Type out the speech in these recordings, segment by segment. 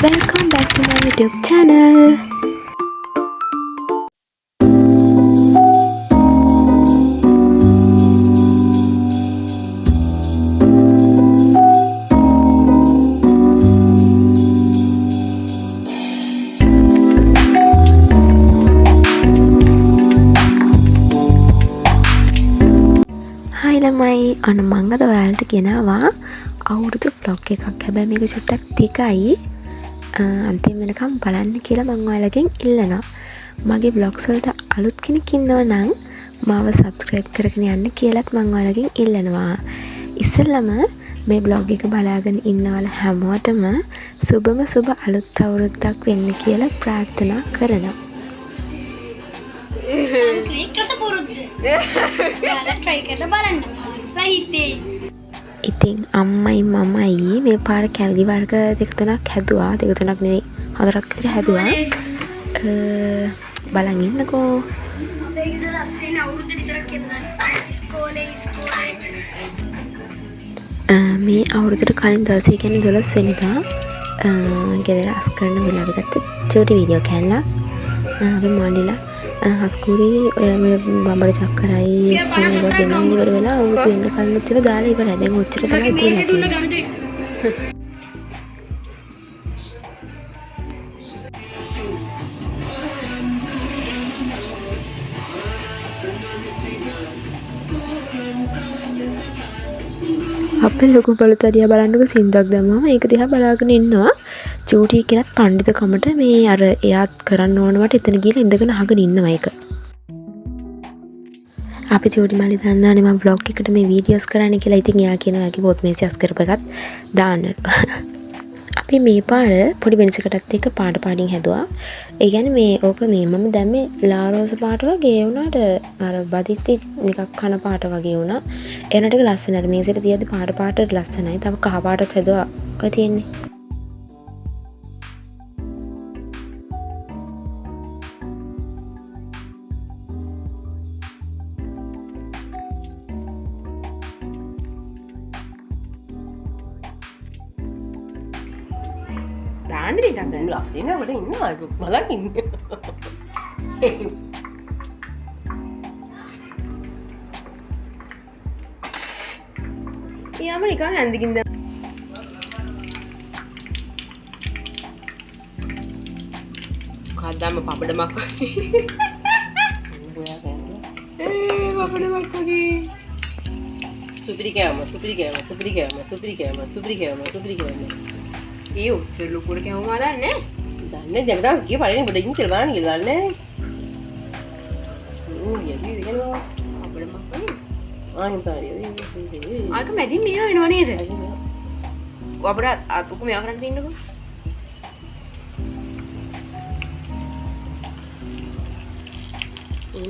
Welcome back to my YouTube channel. Hi ළමයි අන්න මං අද ඔයාලට ගෙනාවා අවුරුදු vlog එකක්. හැබැයි මේක චුට්ටක් දිගයි. අන්තිම වෙනකම් බලන්න කියලා මං ඔයාලගෙන් ඉල්ලනවා. මගේ vlogs වලට අලුත් කෙනෙක් ඉන්නවා නම් මාව subscribe කරගෙන යන්න කියලාත් මං ඔයාලගෙන් ඉල්ලනවා. ඉස්සෙල්ලම මේ vlog එක බලාගෙන ඉන්නවල හැමෝටම සුබම සුබ අලුත් අවුරුද්දක් වෙන්න කියලා ප්‍රාර්ථනා කරනවා. ඉතින් අම්මයි මමයි මේ පාර කැවිලි වර්ග දෙක තුනක් හැදුවා. දෙක තුනක් නෙවෙයි 4ක් විතර හැදුවා. බලන් ඉන්නකෝ. මේ අවුරුද්දට කලින් දවසේ කියන්නේ 12 වෙනිදා ගෙදර අස් කරන වෙලාවෙ ගත්ත චූටි වීඩියෝ කැල්ලක්. අපි මානිලා හස්කුරේ ඔය මේ බඹර චක්කරයි කොහොමද ගෙනන්නේ ඉවර වෙලා උන් වෙන්න කලින් ඉතින් දාලා ඉවරයි. දැන් ඔච්චර තමයි තියෙන්නේ. අපේ ලොකු බලතරියා බලන්නක සින්දක් දැම්මම ඒක දිහා බලාගෙන ඉන්නවා. චූටි කෙනත් පඬිතුකමට මේ අර එයාත් කරන්න ඕනවට එතන ගිහලා ඉඳගෙන අහගෙන ඉන්නවා ඒක. අපි චූටි මාලි දන්නානේ මම vlog එකට මේ වීඩියෝස් කරන්න කියලා. ඉතින් එයා කියනවා යාගේ පොත් මේසෙ අස් කරපු එකත් දාන්න. අපි මේ පාර පොඩි වෙනසකටත් එක්ක පාට පාඩින් හැදුවා. ඒ කියන්නේ මේ ඕක මේ මම දැම්මේ ලාරෝස පාට වගේ වුණාට අර බදිත්ති නිකක් කන පාට වගේ වුණා. එනට ටික ලස්සනයි. අර මේසෙට තියද්දි පාට පාටට ලස්සනයි. තව කහ පාටත් හැදුවා. ඔය තියෙන්නේ. දාන්න දෙන්න ගන්නලා දෙන්න අපිට ඉන්නවා බලන් ඉන්න. යාම නිකන් හැන්දකින් දැන් කද්දාම පපඩමක් වගේ. පපඩමක් වගේ. සුපිරි කෑම සුපිරි කෑම සුපිරි කෑම සුපිරි කෑම සුපිරි කෑම සුපිරි කෑම. ඒ උච්චර ලොකුට කැවුමා දන්නේ දන්නේ දැන් තමයි කිය පළවෙනි පොඩ ඉන්න කියලා බලන්න කියලා දන්නේ. යදී දෙනවා පපඩමක් වගේ. ආයෙත් ආයෙත්. ආක මැදින් මියෝ එනව නේද? අපිට අතුක මෙයා කරන්න තින්නකෝ.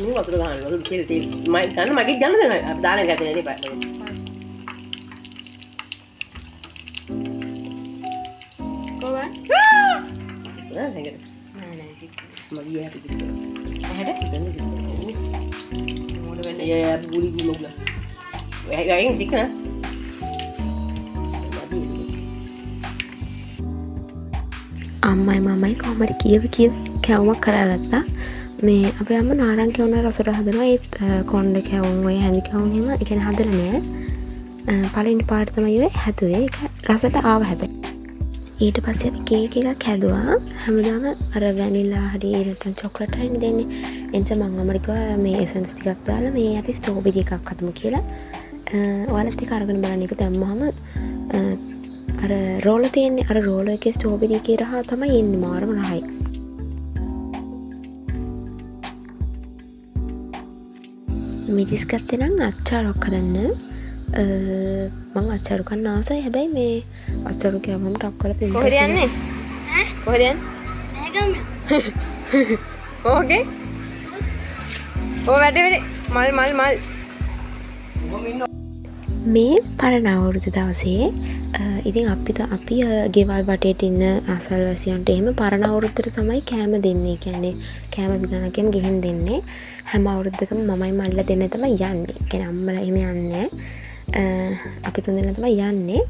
මේ වතුර ගන්නවා තෙල් තෙල් මම ගන්න මගේ ගන්න දෙන්න අපි දාන ගැටේ නේ පාට. කොහොමද? නෑ නේද? නෑ නෑ සික්. මගේ යට සික්. ඇහැට දැන් සික්. මොන වෙන්නේ යා බුලි ගුණුලා. වයින් සික් නා. අම්මයි මමයි කොහමද කියව කැවුමක් හදාගත්තා. මේ අපේ අම්ම නාරං කැවුන රසට හදනවා. ඒත් කොණ්ඩ කැවුම් ඔය හැඳි කැවුම් එහෙම ඒ කියන්නේ හදලා නෑ. පළවෙනි පාට තමයි ඔය හැදුවේ. ඒක රසට ආව හැබැයි. ඊට පස්සේ අපි කේක් එකක් හැදුවා. හැමදාම අර වැනිලා හරි නැත්නම් චොක්ලට් හරි දෙන්නේ. ඒ නිසා මම අම්මට කිව්වා මේ එසන්ස් ටිකක් දාලා මේ අපි ස්ට්‍රෝබෙරි එකක් හදමු කියලා. ඔයාලත් ඒක අරගෙන බලන්න. ඒක දැම්මම අර රෝල තියෙන්නේ. අර රෝල එකේ ස්ට්‍රෝබෙරි එකේ රහ තමයි එන්නේ. මාරම රහයි. මිරිස් ගත්තේ නම් අච්චාරක් හදන්න. මං අච්චාරු කන්න ආසයි. හැබැයි මේ අච්චාරු කෑවම ටක් කරලා පින්. කොහෙද යන්නේ? ඈ කොහෙද යන්නේ? නෑ ගම. ඕකේ. ඕ වැඩේ මල් මේ පරණ අවුරුදු දවසේ ඉතින් අපි ගෙවල් වටේට ඉන්න අසල් වැසියන්ට එහෙම පරණ අවුරුද්දට තමයි කෑම දෙන්නේ. කියන්නේ කෑම විගණකෙම ගිහින් දෙන්නේ. හැම අවුරුද්දකම මමයි මල්ලා දෙන්න තමයි යන්නේ. කියන්නේ අම්මලා එහෙම යන්නේ අපි තුන්දෙනා තමයි යන්නේ.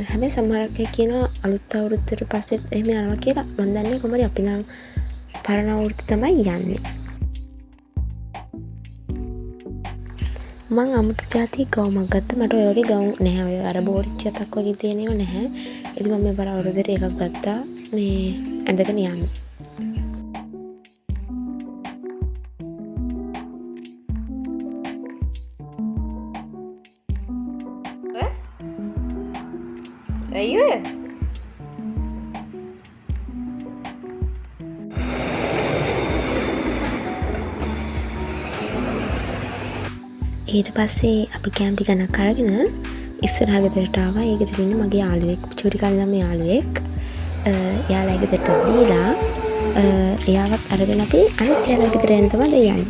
හැබැයි සමහරක් අය කියනවා අලුත් අවුරුද්දට පස්සෙත් එහෙම යනවා කියලා. මම දන්නේ කොහොමද අපි නම් පරණ අවුරුද්ද තමයි යන්නේ. මං අමුතු ජාතිය ගවුමක් ගත්තා. මට ඔය වගේ ගවුම් නැහැ. ඔය අර බෝරිච්ච යතක් වගේ තියෙන ඒවා නැහැ. ඉතින් මම මේ බර අවුරුද්දට එකක් ගත්තා. මේ ඇඳගෙන යන්න. අයියෝ ඊට පස්සේ අපි කැම්පි ගණක් අරගෙන ඉස්සරහ ගෙදරට ආවා. ඒ ගෙදර ඉන්න මගේ යාළුවෙක්, චූටි කාලේ ළම යාළුවෙක්. එයාලා ගෙදරට දීලා එයාවත් අරගෙන අපි අනිත් යාළුවා ගෙදර යන්න තමයි යන්නේ.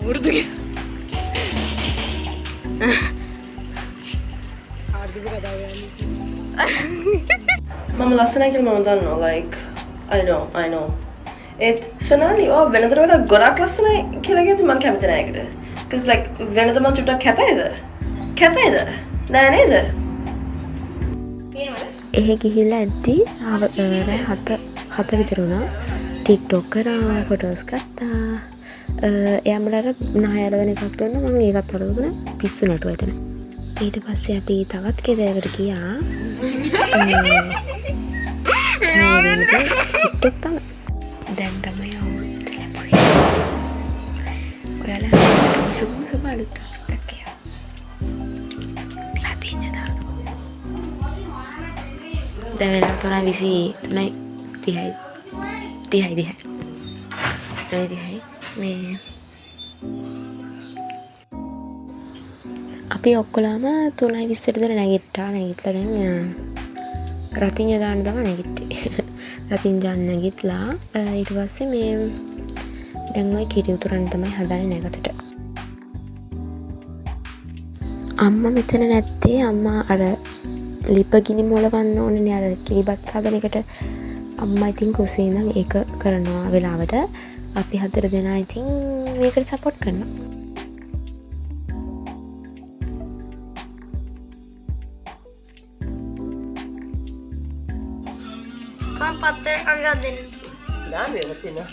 අවුරුදු මම ලස්සනයි කියලා මම දන්නවා. like I know ඒත් සොනාලි ඔය වෙනදට වඩා ගොඩක් ලස්සනයි කියලා කියද්දි මම කැමති නෑ ඒකට. because like වෙනද මම චුට්ටක් කැතයිද නෑ නේද? එහෙ ගිහිල්ලා ඇද්දි රෑ 7 විතර වුණා. ටික්ටොක් කරා, ෆොටෝස් ගත්තා. එයාමලට නායර වෙන එකක් දුන්නා. මම ඒකත් අරගෙන පිස්සු නටුවා එතන. ඊට පස්සේ අපි තවත් ගෙදරකට ගියා. ටික්ටොක් තමයි. දැන් තමයි අවුරුද්ද ලැබුවේ. ඔයාලා සුබ අලුත් අවුරුද්දක් කියලා. ලැබෙන්න දානවා. දැන් වෙලා 3:30 මේ අපි ඔක්කොලාම 3:20ට විතර නැගිට්ටා. නැගිටලා දැන් රතිඤ්ඤ දාන්න තමයි නැගිට්ටේ. රතිඤ්ඤ නැගිටලා ඊට පස්සේ මේ දැන් ওই කිරි උතුරන් තමයි හදාන්නේ නැගතට. අම්මා මෙතන නැත්තේ. අම්මා අර ලිපගිනි මොලවන්න ඕනේ අර කිරිබත් හදන එකට. අම්මා ඉතින් කුස්සේ ඉඳන් ඒක කරනවා වෙලාවට. අපි 4 දෙනා ඉතින් මේකට සපෝට් කරනවා. Kan patter agak din. Dami ako tina.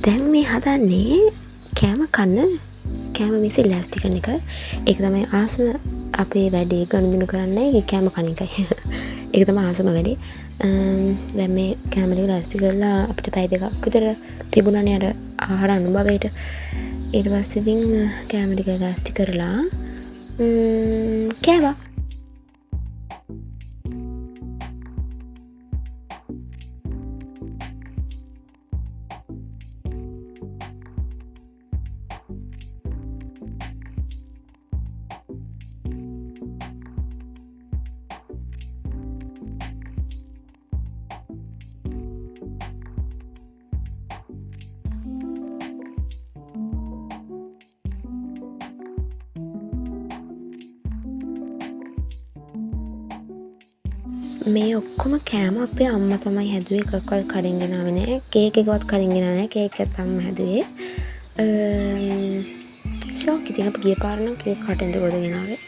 දැන් මේ හදන්නේ කෑම මේසෙ ලෑස්ති කරන එක. ඒක තමයි ආසම අපේ වැඩේ ගනුදෙනු කරන්නේ කෑම කන එකයි. ඒක තමයි ආසම වැඩේ. දැන් මේ කෑම ටික ලෑස්ති කරලා අපිට පැය 2ක් විතර තිබුණානේ අර ආහාර අනුභවයට. ඊට පස්සේ ඉතින් කෑම ටික ලෑස්ති කරලා කෑවා. මේ ඔක්කොම කෑම අපේ අම්මා තමයි හැදුවේ. එකක්වත් කඩෙන් ගෙනාවේ නෑ. කේක් එකවත් කඩෙන් ගෙනාවේ නෑ. කේක් එකත් අම්මා හැදුවේ. ෂෝක් ඉතින් අපි ගිය පාර නම් කේක් කඩෙන්ද ගොඩ ගෙනාවේ.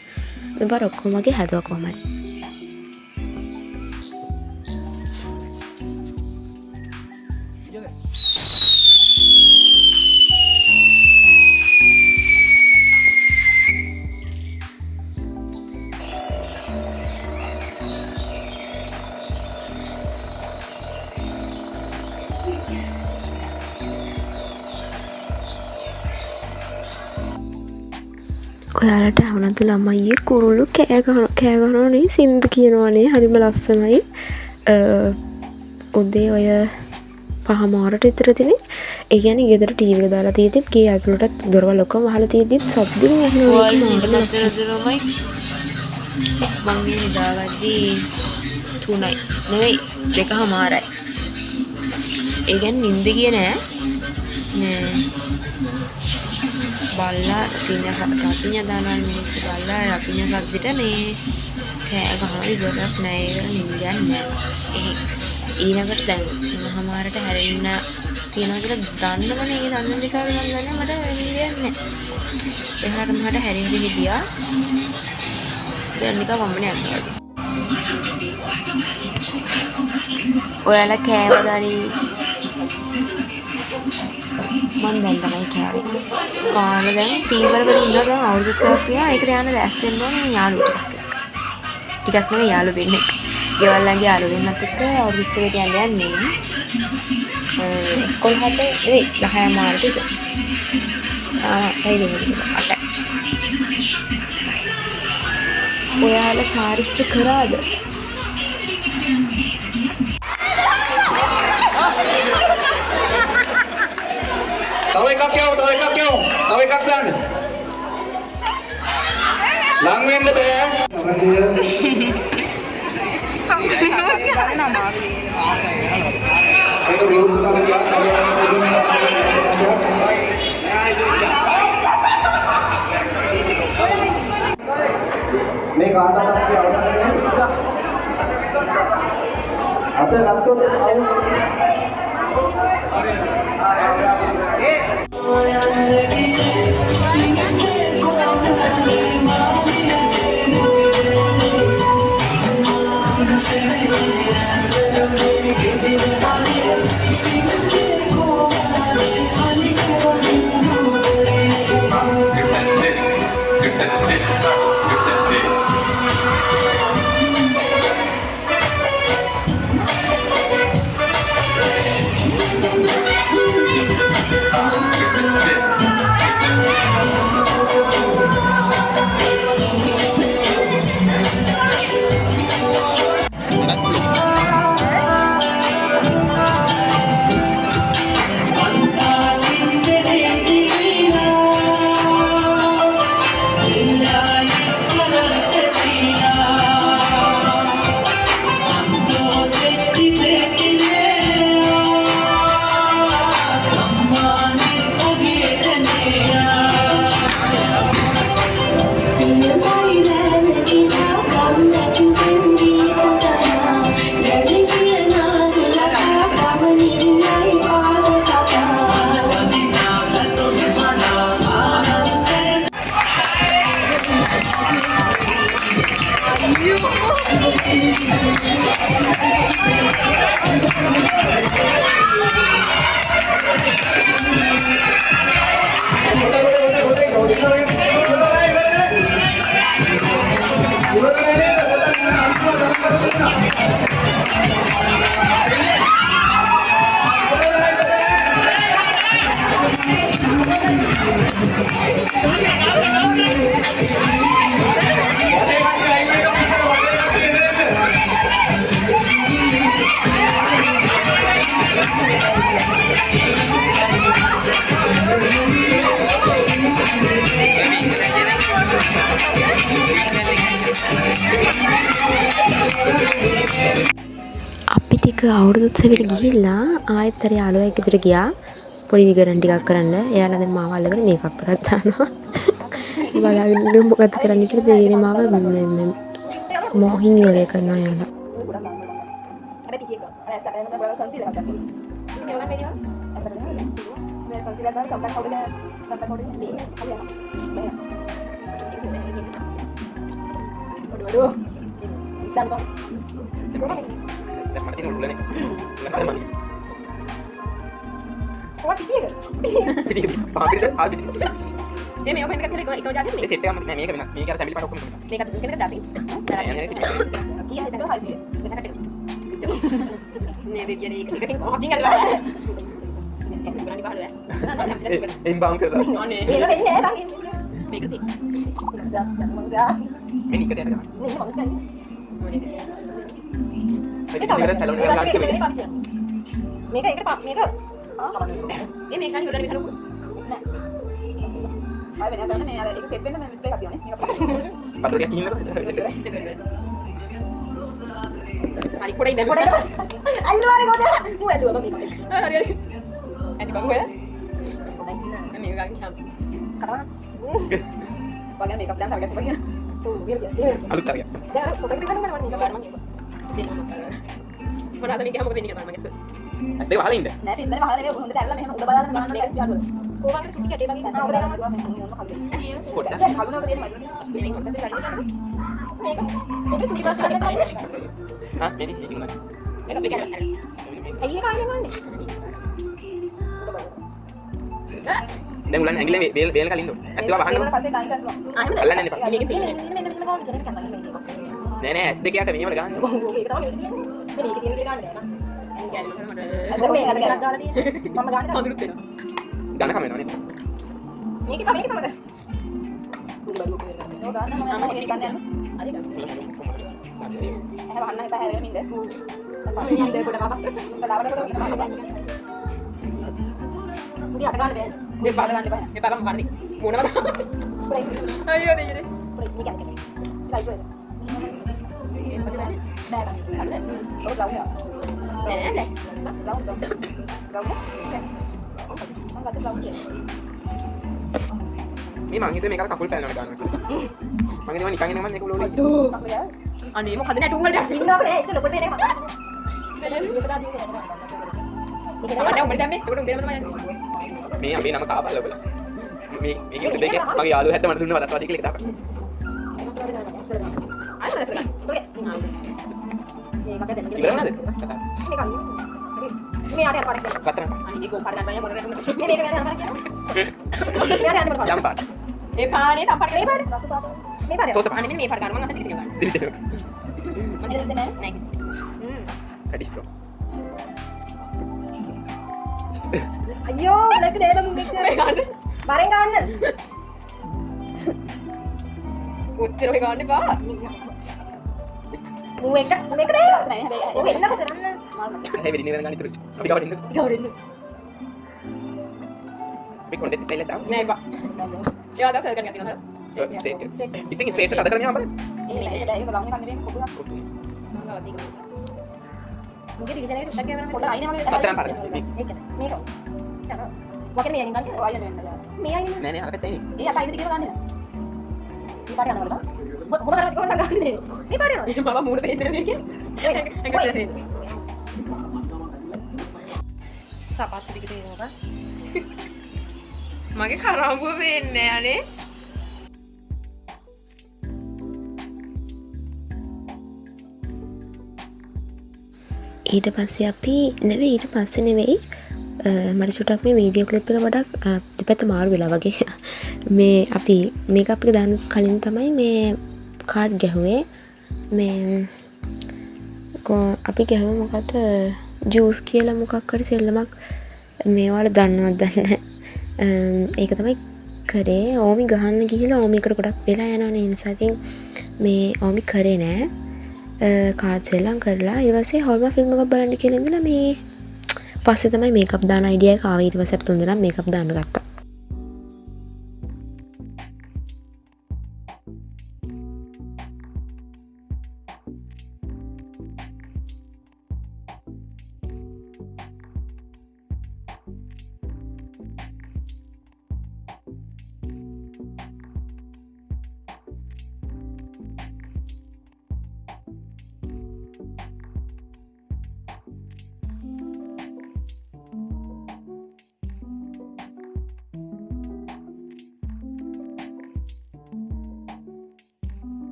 මේ පාර ඔක්කොම වගේ හැදුවා කොහමද? ඔයාලට අවුනද ළමයි කුරුල්ලු කෑ ගහනවනේ සින්දු කියනවනේ හරිම ලස්සනයි. උදේ ඔය 5:00 විතර තිනේ. ඒ කියන්නේ ගෙදර ටීවී එක දාලා තියෙද්දිත් ගේ ඇතුළටත් දොරවල් ඔක්කොම වහලා තියෙද්දිත් සද්දින් ඇහෙනවා. Wall ni dekat rumah. Bang ni dah ganti tunai. නෙවෙයි 2:00යි. ඒ කියන්නේ නිින්ද ගියේ නෑ. මේ බල්ලා රතිඤ්ඤා දානවා මිනිස්සු බල්ලා රතිඤ්ඤා සද්දෙට මේ කෑ ගහනවා ඉවරක් නෑ ඒක නින්දයක් නෑ ඊළඟට දැන් මහමාරට හැරෙන්න තියනවා කියලා දන්නවනේ ඒ දන්න නිසා මම දන්නේ මට නින්දයක් නෑ එහාට මහට හැරෙන්න හිටියා දැන් නිකන් වම්මනේ යනවා ඔයාලා කෑවදානි මම දැන් තමයි කෑවේ කාලා දැන් ටීවී වල ඉන්නවා දැන් අවුරුදු 6ක් තියා ඒකට යන්න ලෑස්ති වෙන්න ඕනේ යාළුවෝ ටිකක් නෙවෙයි යාළුවෝ දෙන්නෙක් ගෙවල් ළඟ යාළුවෝ දෙන්නත් එක්ක අවුරුදු 6කට යන්නේ 11ට නෙවෙයි 10 මාර්ට විතර ඇයි දෙන්නේ අට ඔයාලා චාරිත්‍ර කරාද තව එකක් දාන්න. ලං වෙන්න බෑ. මේ කාන්තාවක් අවසන් වෙන්නේ. අත ගත්තොත් අවුරුදු උත්සවයට ගිහිල්ලා ආයෙත් අර යාළුවා එක්ක ඉදිරිය ගියා පොඩි විගරන් ටිකක් කරන්න. එයාලා දැන් මාව අල්ලගෙන මේකප් එකක් දානවා. බලාගෙන මොකද කරන්නේ කියලා දෙයනේ මාව මොහිනි වගේ කරනවා යාළුවා. Mati dulu nih. Kenapa mati? Oh, tidur. Tidur. Pakai itu, habis itu. Ini aku yang kata kau jadi ni. Set yang ini kan benar. Ini cara sambil pakai hukum. Mereka tu kan dah. Ini sih. Iya, kita harus sih. Sekarang ada. Ni dia ni kita tinggal tinggal lah. Ini berani bahalu ya. Imbang tu lah. Ini ni orang ini. Mereka sih. Mangsa. Ini kita ada. Ini mangsa. Ini kita salon dengan laki ni. Mereka ikat pak, mereka. Ini mereka ni udah mereka. Nah. Ayo benar kan? Mereka ada set pun, mereka spray kat dia ni. Patut dia kini lah. Mari kuda ini. Ayo lari kau dah. Mu ayo abang ni. Hari hari. Nanti bang gue. Ini අලුත් තරගයක්. ඇස් දෙක වහලා ඉන්න. හා මේක උනා. මේක දෙක. දැන් උලන්නේ ඇඟිල්ලේ වේල කලින් දෝ. ඇස් දෙක වහන්න. අල්ලන්න එපා. නෑ නෑ ඇස් දෙක යට මෙහෙමද ගහන්න. ගන්න කම වෙනවනේ. මේ මං හිතුවේ මේකට කකුල් පැනනවට ගන්නවා කියලා. මං හිතුවා නිකන් එනවා මේක උලෝලේ. අනේ මොකද නැටුම් වලට ඉන්නවා නේ එච්චර ලොකුට එනවා. මේ අපේ නම කාපල්ල ඔයගොල්ලෝ. මේක උඩ දෙකේ මගේ යාළුවා හැත්ත මට දුන්න වදස්වාදී කියලා එක දාපන්. ඉවර වුණාද? කතා. ජම් පාට. ඒ පානේ තම්පට මේ පානේ. මේ පානේ. සෝස අනේ මේ පාට ගන්න මම අත දිලිසෙ ගන්න. දිලිසෙ. මම දිලිසෙ නෑ. කඩිස් ප්‍රෝ. අයියෝ ලක දෙන්න මුෙක් මේ ගන්න. මරෙන් ගන්න. උත්තර ඔය ගන්න එපා. මුෙක් දෙන්න. හැබැයි ඔය එන්නම කරන්න. හැබැයි වෙඩි නේ ගන්න ඉතුරු. අපි ගාවට ඉන්න. ගවරින්න. මේ කොණ්ඩේ ස්ටයිල් එක දාමු. නෑ බා. ඒවා දාලා කරගෙන යනවා. ස්ට්‍රේට්. ඉතින් ස්ට්‍රේට් එක අද කරන්නේ අපර. ඒක ලොං එකක් නෙවෙයි කොටුවක්. මුගේ දිගට නේද ටක් කරනවා. පොඩ අයිනේ මගේ. අතරම් පාර. මේක. මේක. මොකද මේ යන්නේ ගන්න? ඔය අයිනේ වෙන්න. මේ අයිනේ. නෑ නෑ අරකට එන්නේ. ඒ අත අයිනේ දිගට ගන්න. මේ පාට යනවද? මොකද කොහොමද ගන්නේ? මේ පාට යනවා. මම මූණ දෙන්නේ මේකේ. ඒක දෙන්නේ. සපත්තු දිගට එනවා. මගේ කරම්බුව වෙන්නේ අනේ. ඊට පස්සේ අපි නෙවෙයි ඊට පස්සේ නෙවෙයි මට චුට්ටක් මේ වීඩියෝ ක්ලිප් එක වඩා දෙපැත්ත මාරු වෙලා වගේ මේ අපි මේක අපිට දාන්න කලින් තමයි මේ කාඩ් ගැහුවේ මේ අපි ගැහුවේ මොකද ජූස් කියලා මොකක් හරි සෙල්ලමක් මේවල දන්නවද දන්නේ ඒක තමයි කරේ ඕමි ගහන්න ගිහිල්ලා ඕමිකට ගොඩක් වෙලා යනවනේ ඒ නිසා ඉතින් මේ ඕමි කරේ නෑ කාඩ් සෙල්ලම් කරලා ඊට පස්සේ හොල්ම ෆිල්ම් එකක් බලන්න කියලා ඉඳලා මේ පස්සේ තමයි මේකප් දාන අයිඩියා එක ආවේ ඊට පස්සේ අපි තුන්දෙනා මේකප් දාන්න ගත්තා.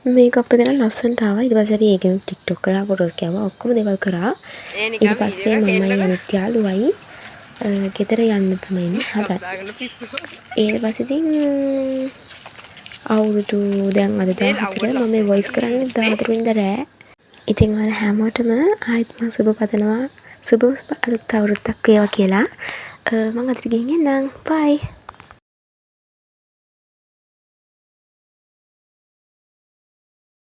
මේකප් එක ගැන ලස්සනට ආවා. ඊට පස්සේ අපි ඒකෙන් TikTok කරා, ෆොටෝස් ගෑවා, ඔක්කොම දේවල් කරා. ඊට පස්සේ මමයි අනිත් යාළුවයි ගෙදර යන්න තමයි මේ හදන්නේ. ඊට පස්සේ ඉතින් අවුරුදු දැන් අද 14 මම මේ වොයිස් කරන්නේ 14 වෙනිදා රෑ. ඉතින් අර හැමෝටම ආයෙත් මම සුබ පතනවා. සුබ අලුත් අවුරුද්දක් වේවා කියලා. මම අදට ගිහින් එන්නම්. බයි.